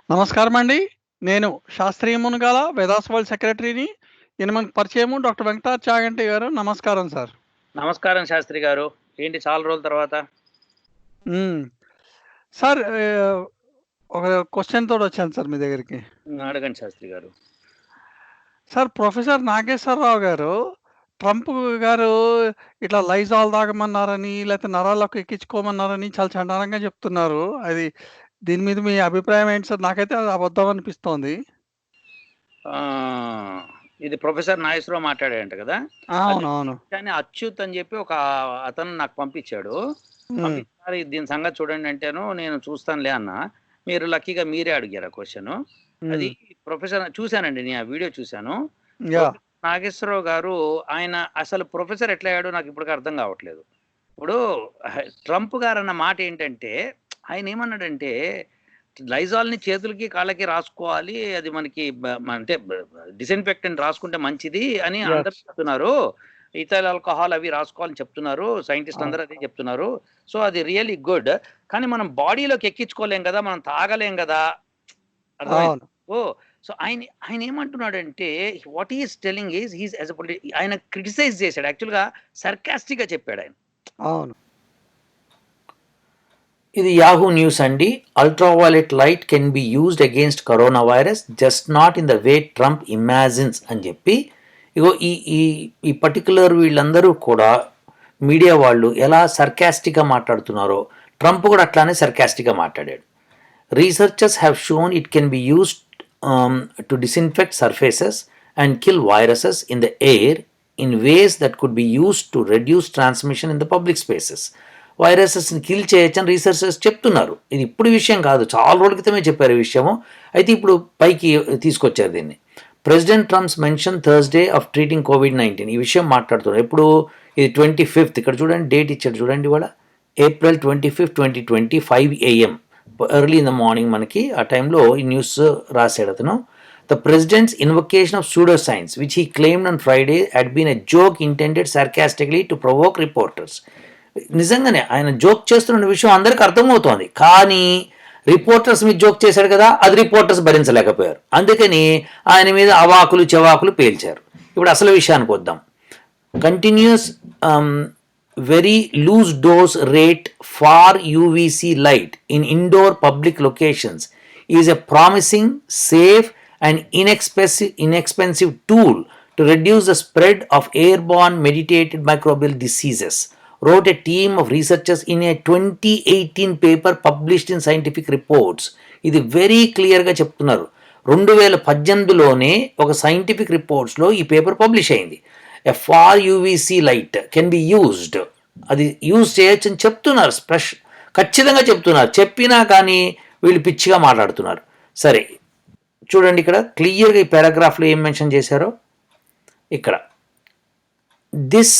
నమస్కారం అండి. నేను శాస్త్రీయ మునగాల వేదాస్ వరల్డ్ సెక్రటరీని. ఈయన మనకు పరిచయము డాక్టర్ వెంకటాచ చాగంటి గారు. నమస్కారం సార్. నమస్కారం శాస్త్రి గారు. ఏంటి చాలా రోజుల తర్వాత? హ్మ్. సార్ ఒక క్వెషన్ తోటొచ్చాను సార్ మీ దగ్గరికి. అడగండి శాస్త్రి గారు. సార్ ప్రొఫెసర్ నాగేశ్వరరావు గారు, ట్రంప్ గారు ఇట్లా లైజాల్ తాగమన్నారని, లేతే నరాల్లోకి ఎక్కించుకోమన్నారని చాలా చండాలంగా చెప్తున్నారు. దీని మీద మీ అభిప్రాయం ఏంటి సార్? నాకైతే అది అబద్ధం అనిపిస్తోంది. ఇది ప్రొఫెసర్ నాగేశ్వరరావు మాట్లాడాడంట కదా! అవునవును. కానీ అచ్యుత్ అని చెప్పి ఒక అతను నాకు పంపించాడు. హ్మ్. దీని సంగతి చూడండి అంటేను నేను చూస్తానులే అన్నా. మీరు లక్కీగా మీరే అడిగారు ఆ క్వెషను. అది హ్మ్. ప్రొఫెసర్ చూసానండి. నేను ఆ వీడియో చూసాను. యాహ్! నాగేశ్వరరావు గారు ఆయన అసలు ప్రొఫెసర్ ఎట్లా అయ్యాడో నాకు ఇప్పటికి అర్థం కావట్లేదు. ఇప్పుడు ట్రంప్ గారన్న మాట ఏంటంటే ఆయన ఏమన్నాడంటే లైజాల్‌ని చేతులకి, కాళ్ళకి రాసుకోవాలి. అది మనకి అంటే డిసిన్ఫెక్టెంట్ రాసుకుంటే మంచిది అని అందరూ యెస్. చెప్తున్నారు. ఇథైల్ ఆల్కహాల్ అవి రాసుకోవాలని చెప్తున్నారు. సైంటిస్ట్ అవును. అందరూ అదే చెప్తున్నారు. సో, అది రియల్లీ గుడ్. కానీ మనం బాడీలోకి ఎక్కించుకోలేం గదా! మనం తాగలేం గదా! అర్థమైందా? అవును. ఓహ్! సో, ఆయన ఏమంటున్నాడంటే what he is telling is as a ఆయన క్రిటిసైజ్ చేసాడు. యాక్చువల్‌గా సర్కాస్టిక్‌గా చెప్పాడాయన. అవును. ఇది యాహూ న్యూస్ అండి. Ultraviolet light can be used against corona virus just not in the way Trump imagines అని చెప్పి ఇగో ఈ ఈ ఈ పర్టికులర్ వీళ్ళందరూ కూడా మీడియా వాళ్ళు ఎలా సర్కాస్టిక్గా మాట్లాడుతున్నారో ట్రంప్ కూడా అట్లానే సర్కాస్టిక్గా మాట్లాడాడు. Researchers have shown it can be used to disinfect surfaces and kill viruses in the air in ways that could be used to reduce transmission in the public spaces. వైరసెస్ని kill చేయొచ్చని researchers చెప్తున్నారు. ఇది ఇప్పుడు విషయం కాదు, చాలా రోజుల క్రితమే చెప్పారు ఈ విషయము. అయితే ఇప్పుడు పైకి తీసుకొచ్చారు దీన్ని. President Trump's mention Thursday of treating COVID-19 ఈ విషయం మాట్లాడుతున్నారు. ఎప్పుడు ఇది 25th, ఇక్కడ చూడండి డేట్ ఇచ్చాడు చూడండి, ఇవాళ April 25, 2020 5 AM early in the morning. మనకి ఆ టైంలో ఈ న్యూస్ రాశాడు అతను. The president's invocation of pseudoscience, which he claimed on Friday, had been a joke intended sarcastically to provoke reporters. నిజంగానే ఆయన జోక్ చేస్తున్న విషయం అందరికీ అర్థమవుతోంది. కానీ రిపోర్టర్స్ మీద జోక్ చేశాడు కదా, అది రిపోర్టర్స్ భరించలేకపోయారు. అందుకని ఆయన మీద అవాకులు చెవాకులు పేల్చారు. ఇప్పుడు అసలు విషయానికి వద్దాం. Continuous very loose dose rate far UVC light in indoor public locations is a promising, safe and inexpensive tool to reduce the spread of airborne mediated microbial diseases, wrote a team of researchers in a 2018 paper published in Scientific Reports. ఇది very క్లియర్గా చెప్తున్నారు. 2018లోనే ఒక scientific రిపోర్ట్స్లో ఈ paper publish అయింది. A far UVC light can be used, అది use చేయొచ్చు అని చెప్తున్నారు. ఖచ్చితంగా చెప్తున్నారు. చెప్పినా కానీ వీళ్ళు పిచ్చిగా మాట్లాడుతున్నారు. సరే చూడండి, ఇక్కడ క్లియర్గా ఈ పారాగ్రాఫ్లో ఏం మెన్షన్ చేశారో ఇక్కడ. This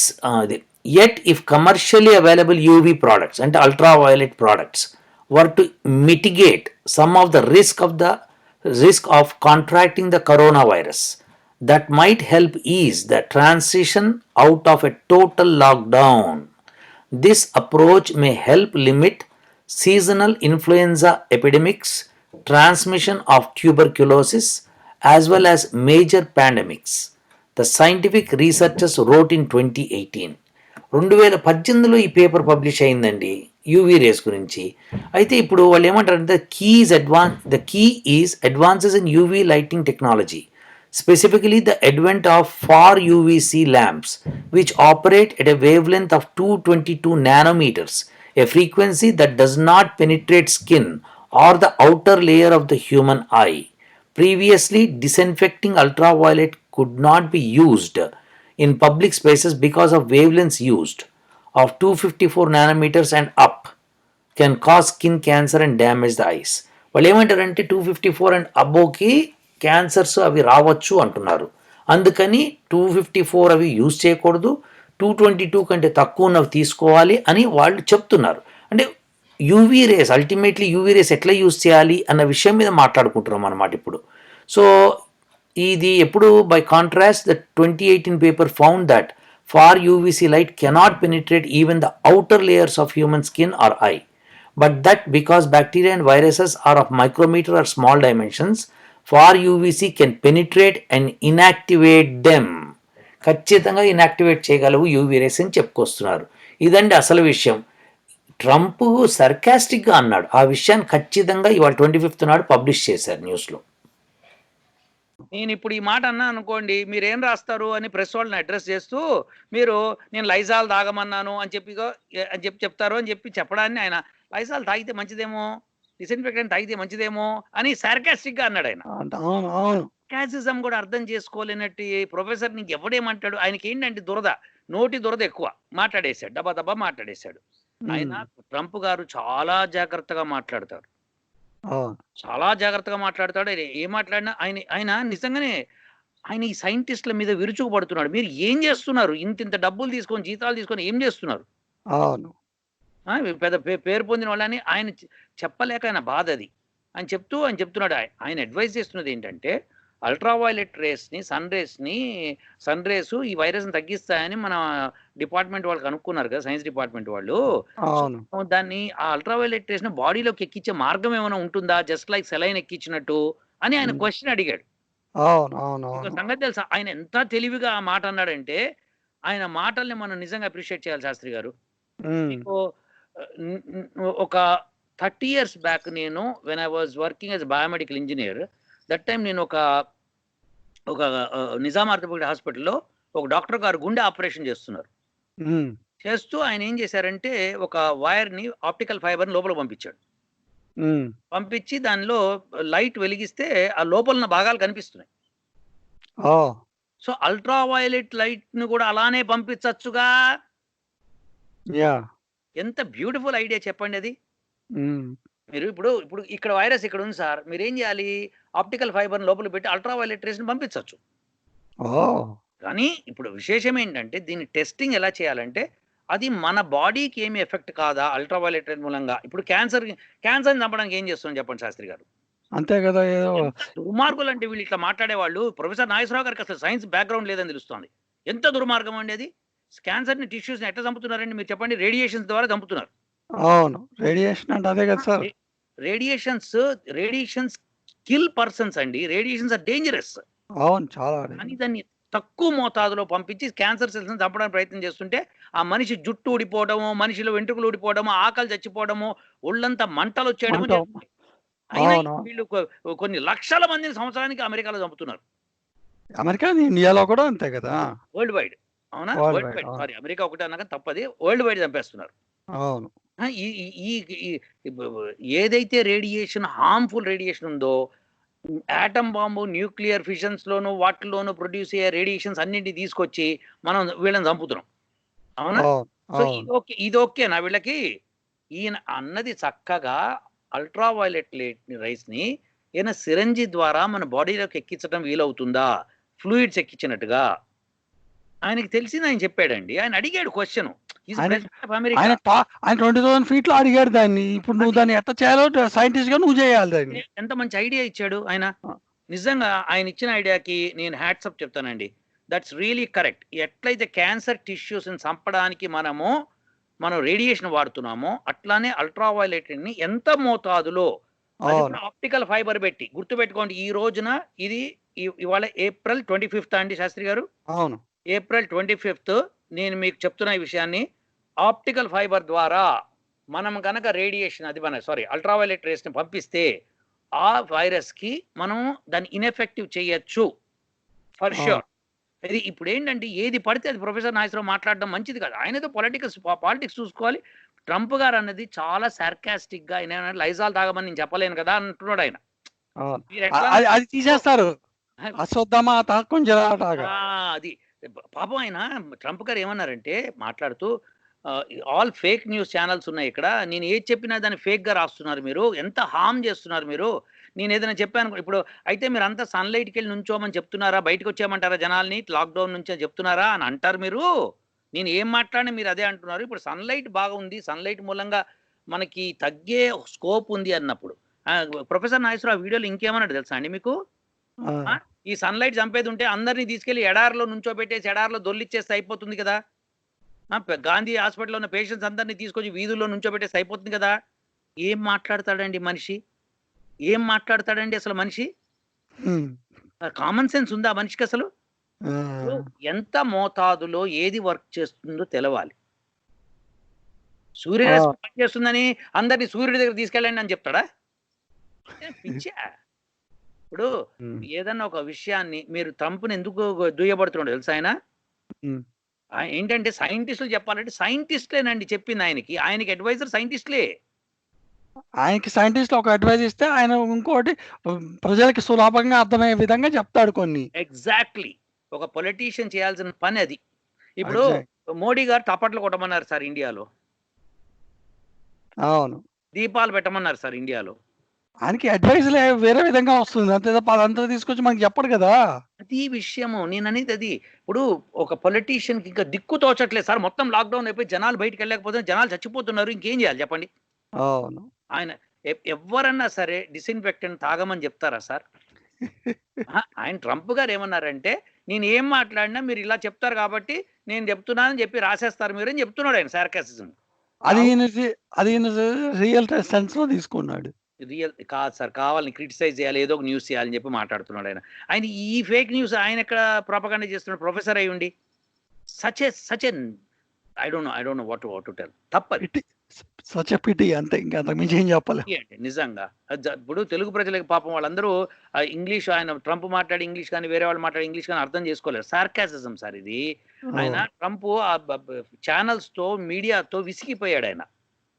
yet if commercially available UV products అంటే ultraviolet products were to mitigate some of the risk of contracting the corona virus that might help is the transition out of a total lockdown. This approach may help limit seasonal influenza epidemics, transmission of tuberculosis, as well as major pandemics, the scientific researchers wrote in 2018. 2018లో ఈ paper publish అయిందండి UV rays గురించి. అయితే ఇప్పుడు వాళ్ళు ఏమంటారంటే the key is advances in UV lighting technology, specifically the advent of far UVC lamps which operate at a wavelength of 222 nanometers, a frequency that does not penetrate skin or the outer layer of the human eye. Previously, disinfecting ultraviolet could not be used in public spaces because of wavelengths used of 254 nanometers and up can cause skin cancer and damage the eyes. వాళ్ళు ఏమంటారంటే 254 and అబోవ్కి cancers అవి రావచ్చు అంటున్నారు. అందుకని 254 అవి use చేయకూడదు, 222 కంటే తక్కువ ఉన్నవి తీసుకోవాలి అని వాళ్ళు చెప్తున్నారు. అంటే UV rays, ultimately UV rays ఎట్లా యూజ్ చేయాలి అన్న విషయం మీద మాట్లాడుకుంటున్నాం అన్నమాట ఇప్పుడు. సో ఇది ఎప్పుడు by contrast the 2018 paper found that far UVC light cannot penetrate even the outer layers of human skin or eye. but that because bacteria and viruses are of micrometer or small dimensions, far UVC can penetrate and inactivate them. ఖచ్చితంగా inactivate చేయగలవు UV rays అని చెప్పుకొస్తున్నారు. ఇదండి అసలు విషయం. Trump సర్కాస్టిక్గా అన్నాడు. ఆ విషయాన్ని ఖచ్చితంగా ఇవాళ 25th నాడు పబ్లిష్ చేశారు న్యూస్లో. నేను ఇప్పుడు ఈ మాట అన్నా అనుకోండి, మీరేం రాస్తారు అని ప్రెస్ వాళ్ళని అడ్రస్ చేస్తూ, మీరు నేను లైజాల్ తాగమన్నాను అని చెప్పి చెప్తారు అని చెప్పడాన్ని ఆయన లైజాల్ తాగితే మంచిదేమో, డిస్ఇన్ఫెక్టెంట్ తాగితే మంచిదేమో అని సార్కాస్టిక్ గా అన్నాడు ఆయన. అవును అవును క్యాసిజం కూడా అర్థం చేసుకోలేనట్టు ప్రొఫెసర్ నీకు ఎవడేమంటాడు, ఆయనకి ఏంటంటే నోటి దురద ఎక్కువ, మాట్లాడేశాడు, దబా మాట్లాడేశాడు. ఆయన ట్రంప్ గారు చాలా జాగ్రత్తగా మాట్లాడతారు, చాలా జాగ్రత్తగా మాట్లాడతాడు. ఆయన ఏం మాట్లాడినా ఆయన నిజంగానే ఆయన ఈ సైంటిస్టుల మీద విరుచుకుపడుతున్నాడు. మీరు ఏం చేస్తున్నారు, ఇంత డబ్బులు తీసుకొని జీతాలు తీసుకొని ఏం చేస్తున్నారు, అవును పెద్ద పేరు పొందిన వాళ్ళని ఆయన చెప్పలేక ఆయన బాధ అది అని చెప్తున్నాడు. ఆయన అడ్వైజ్ చేస్తున్నది ఏంటంటే అల్ట్రావైలెట్ రేస్ని సన్ రేస్ ఈ వైరస్ని తగ్గిస్తాయని మన డిపార్ట్మెంట్ వాళ్ళు కనుక్కున్నారు కదా, సైన్స్ డిపార్ట్మెంట్ వాళ్ళు. దాన్ని ఆ అల్ట్రావైలెట్ రేస్ని బాడీలోకి ఎక్కించే మార్గం ఏమైనా ఉంటుందా, జస్ట్ లైక్ సెలైన్ ఎక్కించినట్టు అని ఆయన క్వశ్చన్ అడిగాడు. సంగతి తెలుసా, ఆయన ఎంత తెలివిగా ఆ మాట అన్నాడంటే ఆయన మాటల్ని మనం నిజంగా అప్రిషియేట్ చేయాలి శాస్త్రి గారు. ఒక 30 years బ్యాక్ నేను when I was working as biomedical engineer, that time నేను ఒక నిజాం ఆర్థోపెడిక్ హాస్పిటల్లో ఒక డాక్టర్ గారు గుండె ఆపరేషన్ చేస్తూ ఆయన ఏం చేశారంటే ఒక వైర్ని ఆప్టికల్ ఫైబర్ని లోపల పంపించి దానిలో లైట్ వెలిగిస్తే ఆ లోపల ఉన్న భాగాలు కనిపిస్తున్నాయి. సో అల్ట్రావైలెట్ లైట్ ను కూడా అలానే పంపించచ్చుగా. ఎంత బ్యూటిఫుల్ ఐడియా చెప్పండి అది. మీరు ఇప్పుడు ఇక్కడ వైరస్ ఇక్కడ ఉంది సార్, మీరు ఏం చేయాలి, ఆప్టికల్ ఫైబర్ లోపల పెట్టి అల్ట్రావైలెట్ రేస్ ని పంపించవచ్చు. కానీ ఇప్పుడు విశేషం ఏంటంటే దీన్ని టెస్టింగ్ ఎలా చేయాలంటే అది మన బాడీకి ఏమి ఎఫెక్ట్ కాదా అల్ట్రావైలెట్ రేస్ మూలంగా. ఇప్పుడు క్యాన్సర్ని చంపడానికి ఏం చేస్తున్నాం చెప్పండి శాస్త్రి గారు, అంతే కదా. దుర్మార్గులు అంటే వీళ్ళు ఇట్లా మాట్లాడేవాళ్ళు. ప్రొఫెసర్ నాగేశ్వరరావు గారికి అసలు సైన్స్ బ్యాక్గ్రౌండ్ లేదని తెలుస్తుంది. ఎంత దుర్మార్గం అండి అది. క్యాన్సర్ ని టిష్యూస్ ని ఎట్లా చంపుతున్నారండి మీరు చెప్పండి, రేడియేషన్స్ ద్వారా చంపుతున్నారు. అవును, రేడియేషన్ అంటే అదే కదా సార్. రేడియేషన్స్ కిల్ పర్సన్స్ అండి. Radiations are dangerous. అవును, చాలా. కానీ దాన్ని తక్కువ మోతాదులో పంపించి క్యాన్సర్ సెల్స్ ని చంపడానికి ప్రయత్నం చేస్తుంటే ఆ మనిషి జుట్టు ఊడిపోవడము, మనిషిలో వెంట్రుకలు ఊడిపోవడము, ఆకలి చచ్చిపోవడము, ఒళ్ళంతా మంటలు వచ్చేయడము. వీళ్ళు కొన్ని లక్షల మందిని సంవత్సరానికి అమెరికాలో చంపుతున్నారు. అమెరికా, ఇండియాలో కూడా అంతే కదా. World wide. అవునా, వరల్డ్ వైడ్. సారీ, అమెరికా ఒకటే అన్నాక తప్పది, వరల్డ్ వైడ్ చంపేస్తున్నారు. అవును. ఏదైతే రేడియేషన్, హార్మ్ఫుల్ రేడియేషన్ ఉందో, ఆటమ్ బాంబు, న్యూక్లియర్ ఫిషన్స్ లోను వాటిలోనూ ప్రొడ్యూస్ అయ్యే రేడియేషన్స్ అన్నింటినీ తీసుకొచ్చి మనం వీళ్ళని చంపుతున్నాం. అవునా. సో ఇది ఓకేనా వీళ్ళకి. ఈయన అన్నది చక్కగా అల్ట్రావైలెట్ రైస్ ని ఈయన సిరంజి ద్వారా మన బాడీలోకి ఎక్కించడం వీలవుతుందా, ఫ్లూయిడ్స్ ఎక్కించినట్టుగా ఆయనకి తెలిసింది ఆయన చెప్పాడండి. ఆయన అడిగాడు క్వశ్చన్. ఆయన 20,000 feet లో అడిగాడు దాన్ని. ఇప్పుడు నువ్వు దాన్ని ఎట్లా చేయాలో సైంటిస్ట్ గా నువ్వు చేయాలి దాన్ని. ఎంత మంచి ఐడియా ఇచ్చాడు ఆయన. నిజంగా ఆయన ఇచ్చిన ఐడియాకి నేను హ్యాట్సప్ చెప్తానండి. That's really correct. ఎట్లయితే క్యాన్సర్ టిష్యూస్ ని చంపడానికి మనం రేడియేషన్ వాడుతున్నామో అట్లానే అల్ట్రావైలెట్ ని ఎంత మోతాదులో ఆప్టికల్ ఫైబర్ పెట్టి, గుర్తుపెట్టుకోండి ఈ రోజున ఇది ఇవాళ April 25th అండి శాస్త్రి గారు. అవును, April 25th నేను మీకు చెప్తున్న ఈ విషయాన్ని. ఆప్టికల్ ఫైబర్ ద్వారా మనం కనుక రేడియేషన్ అల్ట్రావైలెట్ రేస్ ని పంపిస్తే ఆ వైరస్ కి మనం దాన్ని ఇన్ఎఫెక్టివ్ చేయొచ్చు ఫర్ ష్యూర్. ఇది ఇప్పుడు ఏంటంటే ఏది పడితే అది ప్రొఫెసర్ నాగేశ్వరరావు మాట్లాడడం మంచిది కాదు. ఆయనతో పాలిటిక్స్ చూసుకోవాలి. ట్రంప్ గారు అన్నది చాలా సార్కాస్టిక్ గా, ఆయన లైజాల్ తాగమని నేను చెప్పలేను కదా అంటున్నాడు ఆయన. అది తీసేస్తారు, అది పాపం. ఆయన ట్రంప్ గారు ఏమన్నారంటే మాట్లాడుతూ, ఆల్ ఫేక్ న్యూస్ ఛానల్స్ ఉన్నాయి ఇక్కడ, నేను ఏది చెప్పినా దాన్ని ఫేక్ గా రాస్తున్నారు, మీరు ఎంత హార్మ్ చేస్తున్నారు మీరు. నేను ఏదైనా చెప్పాను ఇప్పుడు అయితే మీరు అంతా సన్లైట్కి వెళ్ళి నుంచోమని చెప్తున్నారా, బయటకు వచ్చేయమంటారా జనాల్ని లాక్డౌన్ నుంచి చెప్తున్నారా అని అంటారు మీరు. నేను ఏం మాట్లాడినా మీరు అదే అంటున్నారు. ఇప్పుడు సన్లైట్ బాగా ఉంది, సన్లైట్ మూలంగా మనకి తగ్గే స్కోప్ ఉంది అన్నప్పుడు ప్రొఫెసర్ నాగేశ్వరరావు వీడియోలో ఇంకేమన్నాడు తెలుసా అండి మీకు, ఈ సన్లైట్ చంపేది ఉంటే అందరినీ తీసుకెళ్లి ఎడారిలో నుంచోబెట్టేసి ఎడారిలో దొల్లిచ్చేస్తే అయిపోతుంది కదా, గాంధీ హాస్పిటల్లో ఉన్న పేషెంట్స్ అందరినీ తీసుకొచ్చి వీధుల్లో నుంచోబెట్టేసి అయిపోతుంది కదా, ఏం మాట్లాడతాడండి మనిషి? ఏం మాట్లాడతాడండి అసలు మనిషి? హ్మ్. కామన్ సెన్స్ ఉందా ఆ మనిషికి అసలు? ఆ! ఇప్పుడు ఎంత మోతాదులో ఏది వర్క్ చేస్తుందో తెలవాలి. ఆ! సూర్యరశ్మి పనిచేస్తుందని అందరిని సూర్యుడి దగ్గరికి తీసుకెళ్ళండి అని చెప్తాడా? పిచ్చా? ఇప్పుడు హ్మ్. ఏదన్నా ఒక విషయాన్ని మీరు ట్రంప్‌ని ఎందుకు దుయ్యబడుతున్నాడో తెలుసా ఆయన? హ్మ్. ఏంటంటే సైంటిస్టులు చెప్పాలంటే సైంటిస్ట్‌లేనండి చెప్పింది ఆయనకి. ఆయనకి అడ్వైజర్ సైంటిస్ట్‌లే. ఆయనకి సైంటిస్ట్‌లు ఒక అడ్వైస్ ఇస్తే ఆయన ఇంకోటి ప్రజలకి సులభంగా అర్థమయ్యే విధంగా చెప్తాడు కొన్ని. ఎగ్జాక్ట్‌లీ. ఒక పొలిటీషియన్ చేయాల్సిన పని అది. ఇప్పుడు ఎగ్జాక్ట్. మోడీ గారు తప్పట్లు కొట్టమన్నారు సార్ ఇండియాలో. అవును. దీపాలు పెట్టమన్నారు సార్ ఇండియాలో. ఆయనకి అడ్వైస్‌లే వేరే విధంగా వస్తుంది. అంతే తప్ప అదంతా తీసుకొచ్చి మనకు చెప్పడు కదా! అది విషయము. నేననేది అది. ఇప్పుడు ఒక పొలిటీషియన్‌కి ఇంకా దిక్కు తోచట్లేదు సార్. మొత్తం లాక్‌డౌన్ అయిపోయి జనాలు బయటికెళ్ళలేకపోతున్నారు. జనాలు చచ్చిపోతున్నారు. ఇంకేం చేయాలి చెప్పండి? అవును. ఆయన ఎవ్వరన్నా సరే డిసిన్ఫెక్టెంట్ తాగమని చెప్తారా సార్? అహా! ఆయన ట్రంప్ గారు ఏమన్నారంటే, "నేను ఏం మాట్లాడినా మీరు ఇలా చెప్తారు కాబట్టి నేను చెప్తున్నానని చెప్పి రాసేస్తారు మీరు" అని చెప్తున్నాడు ఆయన సార్కాసిజం. అది రాహుల్ ఈయన అది ఈయన రియల్ సెన్స్‌లో తీసుకున్నాడు. రియల్ కాదు సార్. కావాలని క్రిటిసైజ్ చేయాలి. ఏదో ఒక న్యూస్ చేయాలని చెప్పి మాట్లాడుతున్నాడు ఆయన. ఆయన ఈ ఫేక్ న్యూస్ ఆయన ఎక్కడ ప్రొపగండా చేస్తున్నాడు ప్రొఫెసర్ అయ్యుండి. Such A I don't know what to tell. తప్పది. పిటి సచ్ ఎ పిటి అంతే. ఇంక అంతకు మించి ఏం చెప్పలేం. అండి నిజంగా. ఇప్పుడు తెలుగు ప్రజలకి పాపం వాళ్ళందరూ ఇంగ్లీష్ ఆయన ట్రంప్ మాట్లాడే ఇంగ్లీష్ కానీ, వేరే వాళ్ళు మాట్లాడే ఇంగ్లీష్ కానీ అర్థం చేసుకోలేరు. సార్కాసిజం సార్ ఇది. ఆయన అవును. ట్రంప్ ఛానల్స్‌తో, మీడియాతో విసిగిపోయాడాయన.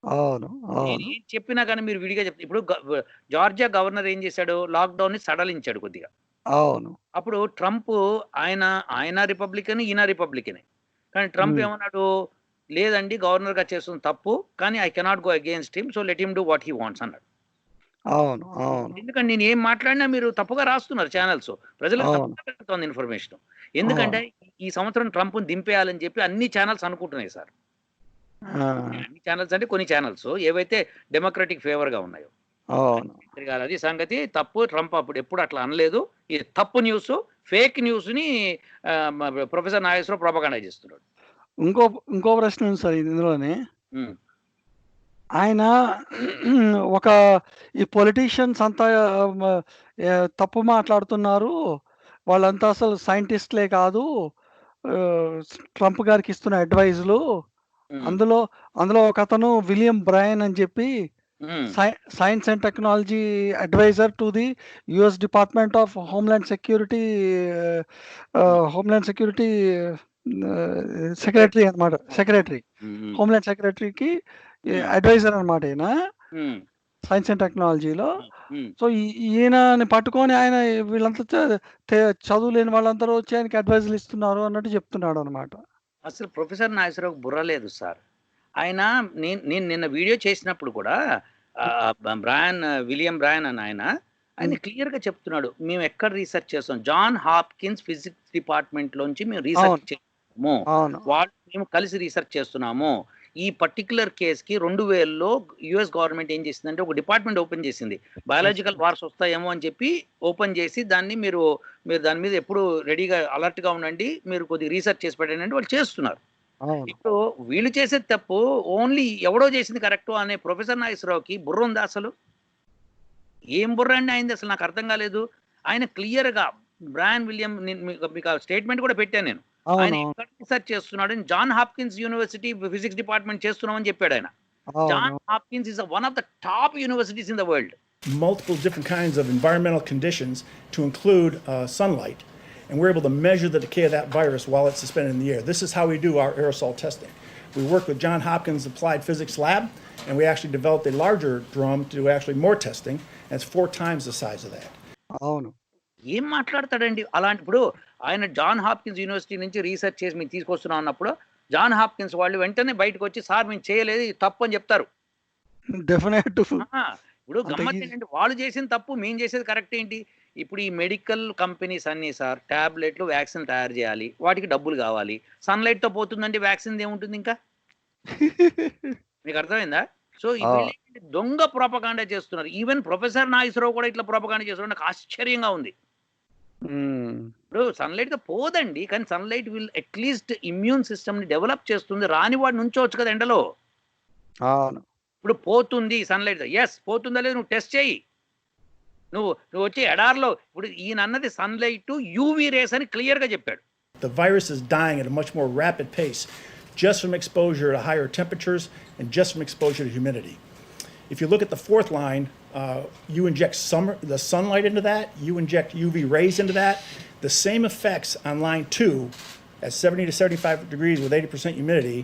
అవును. నేను అవును. ఏం చెప్పినా గాని మీరు విడిగా ఇప్పుడు జార్జియా గవర్నర్ ఏం చేశాడు? లాక్‌డౌన్‌ని సడలించాడు కొద్దిగా. అవును. అప్పుడు ట్రంప్ ఆయన, ఆయన రిపబ్లికన్, ఈయన రిపబ్లికనే. కానీ ట్రంప్ హ్మ్. ఏమన్నాడు? లేదండి గవర్నర్‌గా చేస్తుంది తప్పు. కానీ I cannot go against him. So let him do what he wants అన్నాడు. అవును. అవును. ఎందుకంటే నేను ఏం మాట్లాడినా మీరు తప్పుగా రాస్తున్నారు ఛానల్స్. ప్రజలకు అవును. తప్పుగా వెళ్తోంది ఇన్ఫర్మేషన్. ఎందుకంటే అవును. ఈ సంవత్సరం ట్రంప్‌ని దింపేయాలని చెప్పి అన్ని ఛానల్స్ అనుకుంటున్నాయి సార్. ఆ! అన్ని ఛానల్స్ అంటే కొన్ని ఛానల్స్ ఏవైతే డెమోక్రటిక్ ఫేవర్‌గా ఉన్నాయో. అవును. అది సంగతి తప్పు. ట్రంప్ అప్పుడు ఎప్పుడు అట్లా అనలేదు. ఇది తప్పు న్యూసు. ఫేక్ న్యూస్‌ని ప్రొఫెసర్ నాగేశ్వరరావు ప్రొపగండా చేస్తున్నాడు. ఇంకో ఇంకో ప్రశ్న ఉంది సార్ ఇందులోనే. హ్మ్. ఆయన ఒక ఈ పొలిటీషియన్స్ అంతా మ తప్పు మాట్లాడుతున్నారు. వాళ్ళంతా అసలు సైంటిస్ట్‌లే కాదు. ట్రంప్ గారికి ఇస్తున్న అడ్వైస్‌లు. హ్మ్. అందులో అందులో ఒకతను విలియం బ్రయన్ అని చెప్పి hmm. Science and technology adviser to the US department of hmm. Homeland security secretary అన్నమాట. సెక్రటరీ. హ్మ్. హోమ్‌ల్యాండ్ సెక్రటరీకి హ్మ్. అడ్వైజర్ అన్నమాట ఈయన. హ్మ్. సైన్స్ అండ్ టెక్నాలజీలో. హ్మ్. హ్మ్. సో, ఈయనని పట్టుకొని ఆయన వీళ్ళంతా చదువు లేని వాళ్ళందరూ వచ్చి ఆయనకి అడ్వైజులు ఇస్తున్నారు అన్నట్టు చెప్తున్నాడన్నమాట. అసలు ప్రొఫెసర్ నాగేశ్వరరావుకి బుర్ర లేదు సార్. ఆయన నేను నేను నిన్న వీడియో చేసినప్పుడు కూడా విలియం బ్రాయన్ అని ఆయన హ్మ్. క్లియర్‌గా చెప్తున్నాడు. మేము ఎక్కడ రీసెర్చ్ చేసాం. జాన్ హాప్కిన్స్ ఫిజిక్స్ డిపార్ట్మెంట్‌లోంచి మేము రీసెర్చ్ అవును. చేసాము. అవును. వాళ్ళు మేము కలిసి రీసెర్చ్ చేస్తున్నాము. ఈ పర్టిక్యులర్ కేస్‌కి 2000లో యూఎస్ గవర్నమెంట్ ఏం చేసిందంటే ఒక డిపార్ట్మెంట్ ఓపెన్ చేసింది. బయాలజికల్ వార్స్ వస్తాయేమో అని చెప్పి ఓపెన్ చేసి దాన్ని మీరు దాని మీద ఎప్పుడు రెడీగా అలర్ట్‌గా ఉండండి. మీరు కొద్దిగా రీసెర్చ్ చేసి పెట్టండి అంటే వాళ్ళు చేస్తున్నారు. అవును. ఇప్పుడు వీళ్ళు చేసేది తప్పు. ఓన్లీ ఎవడో చేసింది కరెక్టు అనే ప్రొఫెసర్ నాగేశ్వరరావుకి బుర్ర ఉందా అసలు? ఏం బుర్ర అండి ఆయనది అసలు నాకు అర్థం కాలేదు. ఆయన క్లియర్‌గా బ్రాయన్ విలియం నేను మీకు ఆ స్టేట్మెంట్ కూడా పెట్టాను నేను. ఆయన అవునవును. ఎక్కడ రీసెర్చ్ చేస్తున్నాడని John Hopkins University physics department చేస్తున్నామని చెప్పాడాయన. అవును. John Hopkins is one of the top universities in the world. multiple different kinds of environmental conditions to include sunlight. And we're able to measure the decay of that virus while it's suspended in the air. This is how we do our aerosol testing. We work with Johns Hopkins Applied Physics Lab, and we actually developed a larger drum to do actually more testing, and it's 4 times the size of that. అవును. ఏం మాట్లాడతాడండి? అలాంటి ఇప్పుడు ఆయన John Hopkins university నుంచి research చేసి మేము తీసుకొస్తున్నాం అన్నప్పుడు జాన్ హాప్కిన్స్ వాళ్ళు వెంటనే బయటకొచ్చి సార్ మేము చేయలేదు ఇది తప్పు అని చెప్తారు. డెఫినెట్. ఆ! ఇప్పుడు అంత ఈజీ. గమ్మత్తేంటంటే వాళ్ళు చేసింది తప్పు, మేము చేసేది కరెక్ట్ ఏంటి? ఇప్పుడు ఈ మెడికల్ కంపెనీస్ అన్నీ సార్ టాబ్లెట్‌లు, వ్యాక్సిన్ తయారు చేయాలి. వాటికి డబ్బులు కావాలి. సన్‌లైట్‌తో పోతుందంటే వ్యాక్సిన్‌ది ఏముంటుంది ఇంకా? మీకు అర్థమైందా? సో, ఆ! వీళ్ళేంటంటే దొంగ ప్రొపగాండా చేస్తున్నారు. ఈవెన్ ప్రొఫెసర్ నాగేశ్వరరావు కూడా ఇట్లా ప్రొపగాండా చేస్తున్నాడు. నాకు ఆశ్చర్యంగా ఉంది. హ్మ్. ఇప్పుడు సన్‌లైట్‌తో పోదండి. కానీ సన్‌లైట్ విల్ అట్‌లీస్ట్ ఇమ్యూన్ సిస్టమ్‌ని డెవలప్ చేస్తుంది. రాని వాడు నుంచోవచ్చు కదా ఎండలో. అవును. ఇప్పుడు పోతుంది సన్లైట్, ఎస్ పోతుందా లేదు నువ్వు టెస్ట్ చేయి. నువ్వు వచ్చి ఎడార్లో ఇప్పుడు ఈయన అన్నది సన్లైట్ యూవీ రేస్ అని క్లియర్గా చెప్పాడు. The virus is dying at a much more rapid pace just from exposure to higher temperatures and just from exposure to humidity. If you look at the fourth line, you inject the sunlight into that, you inject UV rays into that, the same effects on line 2 at 70 to 75 degrees with 80% humidity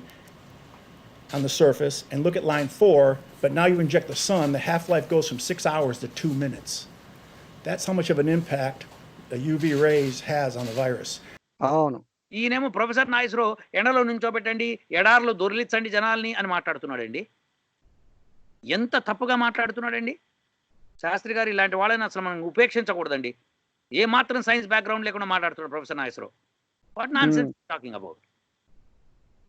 on the surface, and look at line 4, but now you inject the sun, the half-life goes from 6 hours to 2 minutes. That's how much of an impact the UV rays has on the virus. అవును. ఈయనేమో professor Nageswararao ఎండలో నుంచోబెట్టండి, ఎడార్లో దొరిలించండి జనాల్ని అని మాట్లాడుతున్నాడండి. ఎంత తప్పుగా మాట్లాడుతున్నాడండి శాస్త్రి గారు. ఇలాంటి వాళ్ళని అసలు మనం ఉపేక్షించకూడదండి. ఏ మాత్రం సైన్స్ బ్యాక్గ్రౌండ్ లేకుండా మాట్లాడుతున్నాడు professor Nageswararao. What nonsense talking about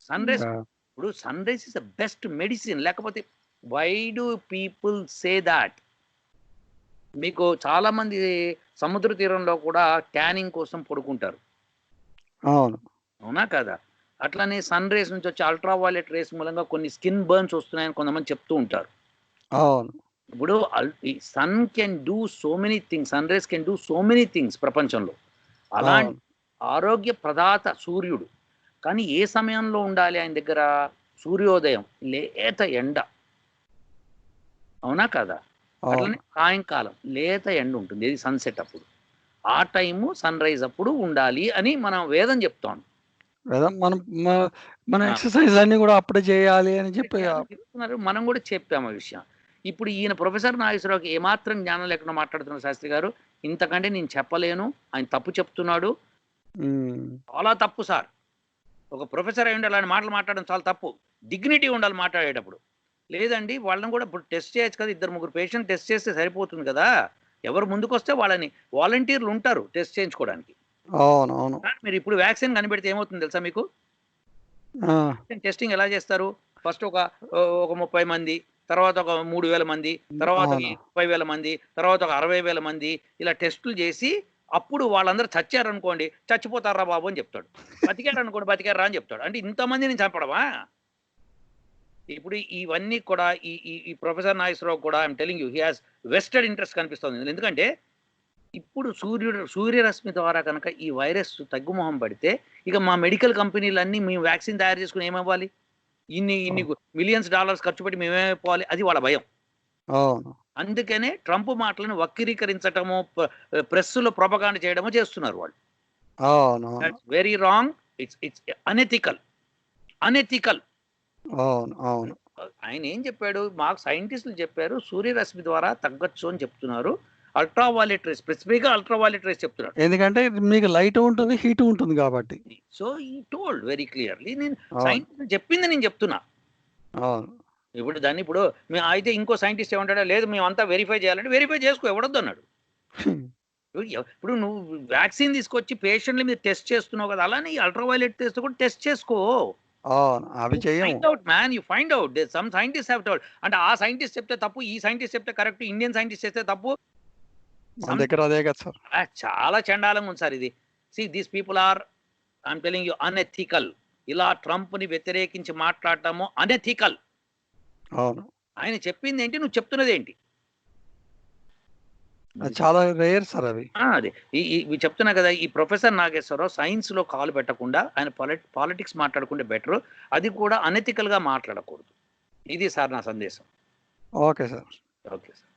sunrise. ఇప్పుడు sunrise is the best medicine. లేకపోతే why do people say that? మీకు చాలా మంది సముద్ర తీరంలో కూడా ట్యానింగ్ కోసం పడుకుంటారు, అవును. అవునా కదా? అట్లానే సన్ రేస్ నుంచి వచ్చే అల్ట్రా వైలెట్ రేస్ మూలంగా కొన్ని స్కిన్ బర్న్స్ వస్తున్నాయని కొంతమంది చెప్తూ ఉంటారు. అవును. ఇప్పుడు sun can do so many things, sun rays can do so many things ప్రపంచంలో. అలాంటి ఆరోగ్య ప్రదాత సూర్యుడు. కానీ ఏ సమయంలో ఉండాలి ఆయన దగ్గర? సూర్యోదయం, లేత ఎండ, అవునా కదా? అట్లనే సాయంకాలం లేత ఎండ ఉంటుంది, ఇది సన్సెట్ అప్పుడు. ఆ టైము సన్ రైజ్ అప్పుడు ఉండాలి అని మనం వేదం చెప్తాం. మన ఎక్సర్సైజ్ అన్ని కూడా అప్పుడే చేయాలి అని చెప్పి చెప్తున్నారు. మనం కూడా చెప్పాము ఆ విషయం. ఇప్పుడు ఈయన ప్రొఫెసర్ నాగేశ్వరరావుకి ఏమాత్రం జ్ఞానం లేకుండా మాట్లాడుతున్నారు శాస్త్రి గారు. ఇంతకంటే నేను చెప్పలేను. ఆయన తప్పు చెప్తున్నాడు, చాలా తప్పు సార్. ఒక ప్రొఫెసర్ అయి ఉండి అలాంటి మాటలు మాట్లాడడం చాలా తప్పు. డిగ్నిటీ ఉండాలి మాట్లాడేటప్పుడు. లేదండి వాళ్ళని కూడా ఇప్పుడు టెస్ట్ చేయొచ్చు కదా, 2-3 పేషెంట్ టెస్ట్ చేస్తే సరిపోతుంది కదా. ఎవరు ముందుకు వస్తే వాళ్ళని వాలంటీర్లు ఉంటారు టెస్ట్ చేయించుకోవడానికి. అవునవును. మీరు ఇప్పుడు వ్యాక్సిన్ కనిపెడితే ఏమవుతుంది తెలుసా మీకు? టెస్టింగ్ ఎలా చేస్తారు? ఫస్ట్ ఒక 30 మంది, తర్వాత ఒక 3,000 మంది, తర్వాత 30,000 మంది, తర్వాత ఒక 60,000 మంది, ఇలా టెస్టులు చేసి అప్పుడు వాళ్ళందరూ చచ్చారనుకోండి, చచ్చిపోతారా బాబు అని చెప్తాడు. బతికారు అనుకోండి, బతికారా అని చెప్తాడు. అంటే ఇంతమందిని చంపడమా? ఇప్పుడు ఇవన్నీ కూడా ఈ ప్రొఫెసర్ నాగేశ్వరరావు కూడా I'm telling you he has vested interest కనిపిస్తుంది. ఎందుకంటే ఇప్పుడు సూర్యరశ్మి ద్వారా కనుక ఈ వైరస్ తగ్గుముఖం పడితే ఇక మా మెడికల్ కంపెనీలన్నీ మేము వ్యాక్సిన్ తయారు చేసుకుని ఏమవ్వాలి? ఇన్ని మిలియన్స్ డాలర్స్ ఖర్చు పెట్టి మేమేమైపోవాలి? అది వాళ్ళ భయం. అందుకనే ట్రంప్ మాటలను వక్రీకరించటము, ప్రెస్సులో ప్రొపగాండా చేయడము చేస్తున్నారు వాళ్ళు. Very wrong. It's unethical. ఆయన ఏం చెప్పాడు? మాకు సైంటిస్టులు చెప్పారు సూర్యరశ్మి ద్వారా తగ్గచ్చు అని చెప్తున్నారు. అల్ట్రావైలెట్ రేస్, స్పెసిఫిక్గా అల్ట్రావైలెట్ రేస్ చెప్తున్నాడు. ఎందుకంటే మీకు లైట్ ఉంటుంది, హీట్ ఉంటుంది కాబట్టి. సో ఈ టోల్డ్ వెరీ క్లియర్లీ. నేను సైంటిస్ట్ చెప్పింది నేను చెప్తున్నా. ఇప్పుడు దాన్ని ఇప్పుడు అయితే ఇంకో సైంటిస్ట్ ఏమంటాడా? లేదు మేమంతా వెరిఫై చేయాలంటే వెరిఫై చేసుకో, ఎవడొద్దు అన్నాడు. ఇప్పుడు నువ్వు వ్యాక్సిన్ తీసుకొచ్చి పేషెంట్ల మీద టెస్ట్ చేస్తున్నావు కదా, అలానే ఈ అల్ట్రావైలెట్ టెస్ట్ కూడా టెస్ట్ చేసుకో. అవి చేయము man, you find out. Some scientist have told. అంటే ఆ సైంటిస్ట్ చెప్తే తప్పు, ఈ సైంటిస్ట్ చెప్తే కరెక్ట్, ఇండియన్ సైంటిస్ట్ చేస్తే తప్పు. మన దగ్గర అదే కదా సార్. చాలా చండాలంగా ఉంది సార్ ఇది. These people are, I'm telling you, unethical. ఇలా ట్రంప్ ని వ్యతిరేకించి మాట్లాడటము అనెథికల్. ఆయన చెప్పింది ఏంటి, నువ్వు చెప్తున్నది ఏంటి? చాలా రేర్ సార్ అవి. అదే ఇవి చెప్తున్నా కదా. ఈ ప్రొఫెసర్ నాగేశ్వరరావు సైన్స్ లో కాలు పెట్టకుండా ఆయన పాలిటిక్స్ మాట్లాడుకుంటే బెటర్. అది కూడా అనెథికల్ గా మాట్లాడకూడదు. ఇది సార్ నా సందేశం. Okay sir. Okay sir.